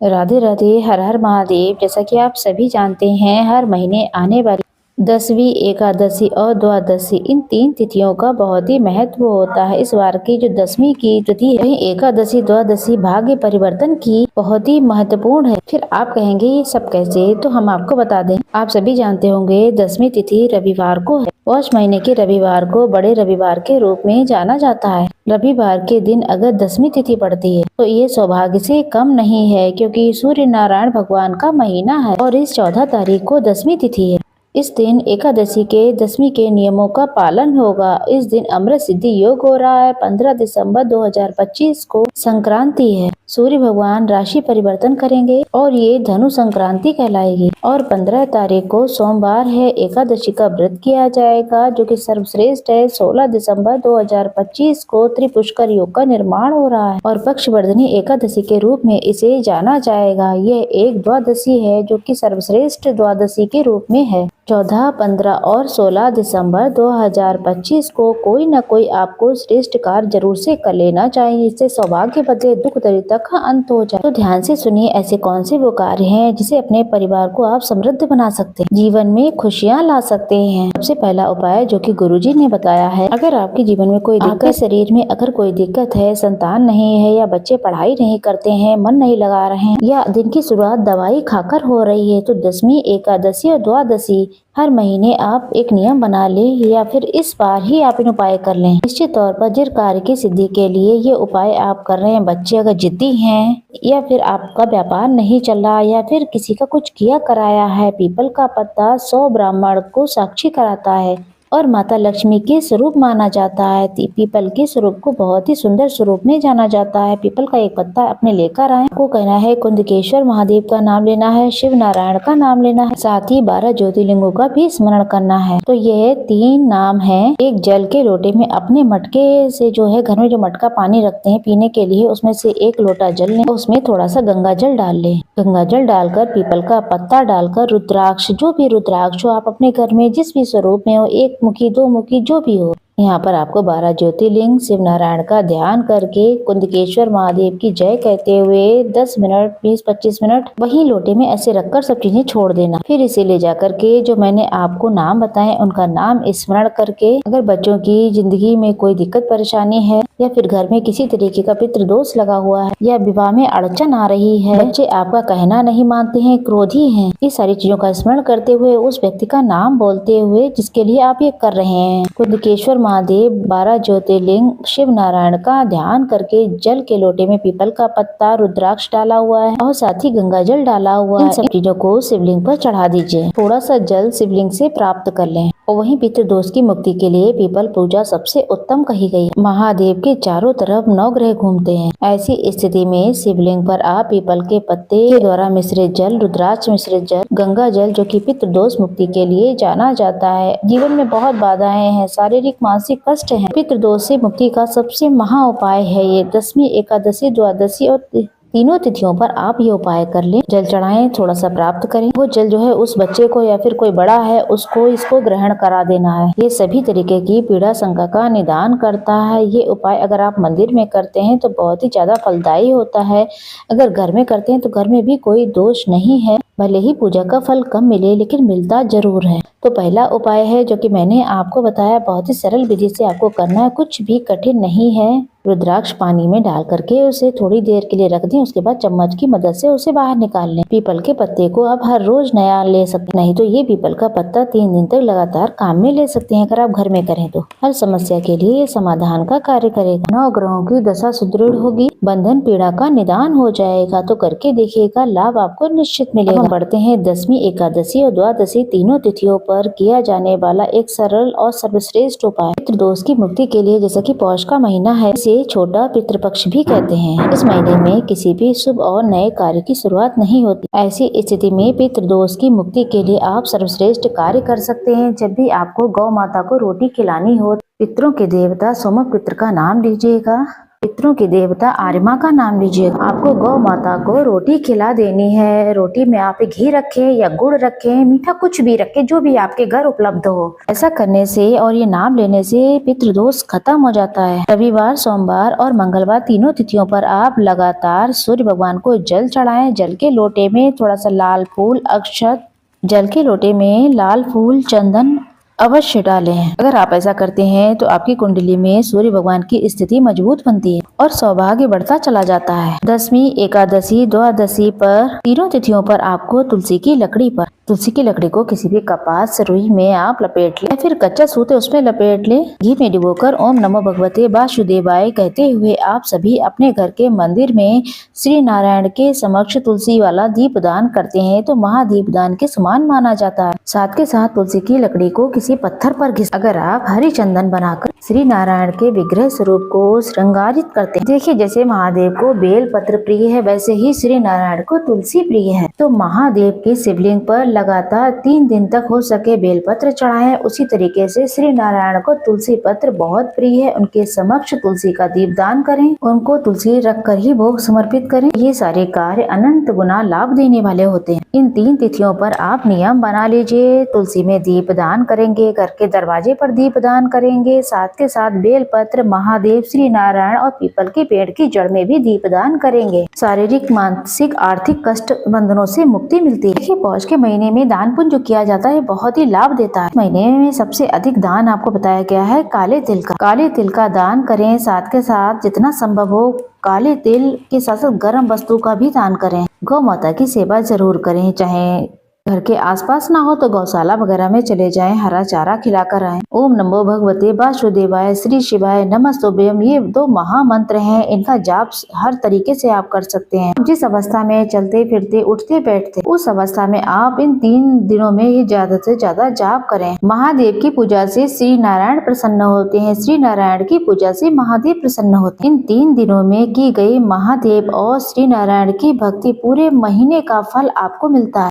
राधे राधे, हर हर महादेव। जैसा कि आप सभी जानते हैं, हर महीने आने वाली दसवीं, एकादशी और द्वादशी, इन 3 तिथियों का बहुत ही महत्व होता है। इस बार की जो दसवीं की तिथि है, एकादशी द्वादशी भाग्य परिवर्तन की बहुत ही महत्वपूर्ण है। फिर आप कहेंगे ये सब कैसे, तो हम आपको बता दें। आप सभी जानते होंगे दसवीं तिथि रविवार को है। पौष महीने के रविवार को बड़े रविवार के रूप में जाना जाता है। रविवार के दिन अगर दसवीं तिथि पड़ती है तो ये सौभाग्य से कम नहीं है, क्योंकि सूर्य नारायण भगवान का महीना है और इस 14 तारीख को दसवीं तिथि है। इस दिन एकादशी के दसवीं के नियमों का पालन होगा। इस दिन अमृत सिद्धि योग हो रहा है। 15 दिसंबर 2025 को संक्रांति है। सूर्य भगवान राशि परिवर्तन करेंगे और ये धनु संक्रांति कहलाएगी। और 15 तारीख को सोमवार है। एकादशी का व्रत किया जाएगा, जो कि सर्वश्रेष्ठ है। 16 दिसंबर 2025 को त्रिपुष्कर योग का निर्माण हो रहा है और पक्षवर्धनी एकादशी के रूप में इसे जाना जाएगा। यह एक द्वादशी है, जो कि सर्वश्रेष्ठ द्वादशी के रूप में है। 14, 15 और 16 दिसंबर 2025 को कोई न कोई आपको श्रेष्ठ कार्य जरूर से कर लेना चाहिए, इससे सौभाग्य बदले दुख दरिद्रता का अंत हो जाए। तो ध्यान से सुनिए, ऐसे कौन से वो कार्य हैं जिसे अपने परिवार को आप समृद्ध बना सकते हैं, जीवन में खुशियाँ ला सकते हैं। सबसे पहला उपाय जो कि गुरुजी ने बताया है, अगर आपके जीवन में कोई दिक्कत, शरीर में अगर कोई दिक्कत है, संतान नहीं है, या बच्चे पढ़ाई नहीं करते हैं, मन नहीं लगा रहे हैं, या दिन की शुरुआत दवाई खाकर हो रही है, तो दसवीं, एकादशी और द्वादशी हर महीने आप एक नियम बना लें, या फिर इस बार ही आप इन उपाय कर लें। निश्चित तौर पर जिस कार्य की सिद्धि के लिए ये उपाय आप कर रहे हैं, बच्चे अगर जिद्दी हैं, या फिर आपका व्यापार नहीं चल रहा, या फिर किसी का कुछ किया कराया है, पीपल का पत्ता 100 ब्राह्मण को साक्षी कराता है और माता लक्ष्मी के स्वरूप माना जाता है। पीपल के स्वरूप को बहुत ही सुंदर स्वरूप में जाना जाता है। पीपल का एक पत्ता अपने लेकर आए। आपको कहना है कुंदकेश्वर महादेव का नाम लेना है, शिव नारायण का नाम लेना है, साथ ही 12 ज्योतिर्लिंगों का भी स्मरण करना है। तो यह 3 नाम है। एक जल के लोटे में अपने मटके से, जो है घर में जो मटका पानी रखते हैं पीने के लिए, उसमें से 1 लोटा जल लें, उसमें थोड़ा सा गंगा जल डाल लें। गंगा जल डालकर पीपल का पत्ता डालकर रुद्राक्ष, जो भी रुद्राक्ष हो आप अपने घर में जिस भी स्वरूप में हो, 1 मुखी 2 मुखी जो भी हो, यहाँ पर आपको 12 ज्योतिर्लिंग शिव नारायण का ध्यान करके कुंदकेश्वर महादेव की जय कहते हुए 10 मिनट 20-25 मिनट वही लोटे में ऐसे रखकर सब चीजें छोड़ देना। फिर इसे ले जाकर के जो मैंने आपको नाम बताए उनका नाम स्मरण करके, अगर बच्चों की जिंदगी में कोई दिक्कत परेशानी है, या फिर घर में किसी तरीके का पितृ दोष लगा हुआ है, या विवाह में अड़चन आ रही है, बच्चे आपका कहना नहीं मानते हैं, क्रोधी हैं, ये सारी चीजों का स्मरण करते हुए उस व्यक्ति का नाम बोलते हुए जिसके लिए आप ये कर रहे हैं, कुंदकेश्वर महादेव, 12 ज्योतिर्लिंग, शिव नारायण का ध्यान करके जल के लोटे में पीपल का पत्ता, रुद्राक्ष डाला हुआ है और साथ ही गंगा जल डाला हुआ है, इन सब चीजों को शिवलिंग पर चढ़ा दीजिए। थोड़ा सा जल शिवलिंग से प्राप्त कर लें। और वहीं पितृ दोष की मुक्ति के लिए पीपल पूजा सबसे उत्तम कही गई है। महादेव के चारों तरफ 9 ग्रह घूमते हैं। ऐसी स्थिति में शिवलिंग पर आप पीपल के पत्ते के द्वारा मिश्रित जल, रुद्राक्ष मिश्रित जल, गंगा जल, जो कि पितृ दोष मुक्ति के लिए जाना जाता है। जीवन में बहुत बाधाएं हैं, शारीरिक मानसिक कष्ट हैं, पितृ दोष से मुक्ति का सबसे महा उपाय है ये। दसवीं, एकादशी, द्वादशी और तीनों तिथियों पर आप ये उपाय कर लें। जल चढ़ाएं, थोड़ा सा प्राप्त करें। वो जल जो है उस बच्चे को या फिर कोई बड़ा है उसको इसको ग्रहण करा देना है। ये सभी तरीके की पीड़ा शंका का निदान करता है। ये उपाय अगर आप मंदिर में करते हैं तो बहुत ही ज्यादा फलदायी होता है। अगर घर में करते हैं तो घर में भी कोई दोष नहीं है। भले ही पूजा का फल कम मिले, लेकिन मिलता जरूर है। तो पहला उपाय है जो कि मैंने आपको बताया, बहुत ही सरल विधि से आपको करना है, कुछ भी कठिन नहीं है। रुद्राक्ष पानी में डाल करके उसे थोड़ी देर के लिए रख दें, उसके बाद चम्मच की मदद से उसे बाहर निकाल लें। पीपल के पत्ते को आप हर रोज नया ले सकते, नहीं तो ये पीपल का पत्ता 3 दिन तक लगातार काम में ले सकते हैं। अगर आप घर में करें तो हर समस्या के लिए ये समाधान का कार्य करेगा। 9 ग्रहों की दशा सुदृढ़ होगी, बंधन पीड़ा का निदान हो जाएगा। तो करके देखिएगा, लाभ आपको निश्चित मिलेगा। हम बढ़ते हैं दसवीं, एकादशी और द्वादशी तीनों तिथियों पर किया जाने वाला एक सरल और सर्वश्रेष्ठ उपाय पितृदोष की मुक्ति के लिए। जैसा कि पौष का महीना है, इसे छोटा पितृपक्ष भी कहते हैं। इस महीने में किसी भी शुभ और नए कार्य की शुरुआत नहीं होती। ऐसी स्थिति में पितृदोष की मुक्ति के लिए आप सर्वश्रेष्ठ कार्य कर सकते हैं। जब भी आपको गौ माता को रोटी खिलानी हो, पितरों के देवता सोमक पित्र का नाम लीजिएगा पितरों की देवता आर्यमा का नाम लीजिए। आपको गौ माता को रोटी खिला देनी है। रोटी में आप घी रखें या गुड़ रखें, मीठा कुछ भी रखें, जो भी आपके घर उपलब्ध हो। ऐसा करने से और ये नाम लेने से पितृदोष खत्म हो जाता है। रविवार, सोमवार और मंगलवार तीनों तिथियों पर आप लगातार सूर्य भगवान को जल चढ़ाएं। जल के लोटे में थोड़ा सा लाल फूल, अक्षत, जल के लोटे में लाल फूल, चंदन अवश्य डालें। अगर आप ऐसा करते हैं तो आपकी कुंडली में सूर्य भगवान की स्थिति मजबूत बनती है और सौभाग्य बढ़ता चला जाता है। दसवीं, एकादशी, द्वादशी पर तीनों तिथियों पर आपको तुलसी की लकड़ी को किसी भी कपास, रुई में आप लपेट ले, फिर कच्चा सूत है उसमें लपेट ले। घी में डुबोकर ओम नमो भगवते वासुदेवाय कहते हुए आप सभी अपने घर के मंदिर में श्री नारायण के समक्ष तुलसी वाला दीप दान करते हैं तो महादीप दान के समान माना जाता है। साथ के साथ तुलसी की लकड़ी को किसी पत्थर पर घिस अगर आप हरी चंदन बनाकर श्री नारायण के विग्रह स्वरूप को श्रृंगारित करते हैं। देखिए, जैसे महादेव को बेल पत्र प्रिय है, वैसे ही श्री नारायण को तुलसी प्रिय है। तो महादेव के शिवलिंग पर लगातार 3 दिन तक हो सके बेलपत्र चढ़ाएं। उसी तरीके से श्री नारायण को तुलसी पत्र बहुत प्रिय है, उनके समक्ष तुलसी का दीप दान करें, उनको तुलसी रखकर ही भोग समर्पित करें। ये सारे कार्य अनंत गुना लाभ देने वाले होते हैं। इन 3 तिथियों पर आप नियम बना लीजिए। तुलसी में दीप दान करेंगे, घर के दरवाजे पर दीप दान करेंगे, साथ के साथ बेलपत्र, महादेव, श्री नारायण और पीपल के पेड़ की जड़ में भी दीप दान करेंगे। शारीरिक, मानसिक, आर्थिक कष्ट बंधनों से मुक्ति मिलती है। देखिए, पौष के महीने में दान पुण्य जो किया जाता है बहुत ही लाभ देता है। महीने में सबसे अधिक दान आपको बताया गया है काले तिल का। काले तिल का दान करें, साथ के साथ जितना संभव हो काले तिल के साथ साथ गर्म वस्तु का भी दान करें। गौ माता की सेवा जरूर करें, चाहे घर के आसपास ना हो तो गौशाला वगैरह में चले जाएं, हरा चारा खिलाकर आएं। ओम नमो भगवते वासुदेवाय, श्री शिवाय नमस्तुभ्यम, ये 2 महामंत्र हैं। इनका जाप हर तरीके से आप कर सकते हैं। जिस अवस्था में चलते फिरते, उठते बैठते, उस अवस्था में आप इन 3 दिनों में ही ज्यादा से ज्यादा जाप करें। महादेव की पूजा से श्री नारायण प्रसन्न होते हैं, श्री नारायण की पूजा से महादेव प्रसन्न होते हैं। इन 3 दिनों में की गई महादेव और श्री नारायण की भक्ति पूरे महीने का फल आपको मिलता है।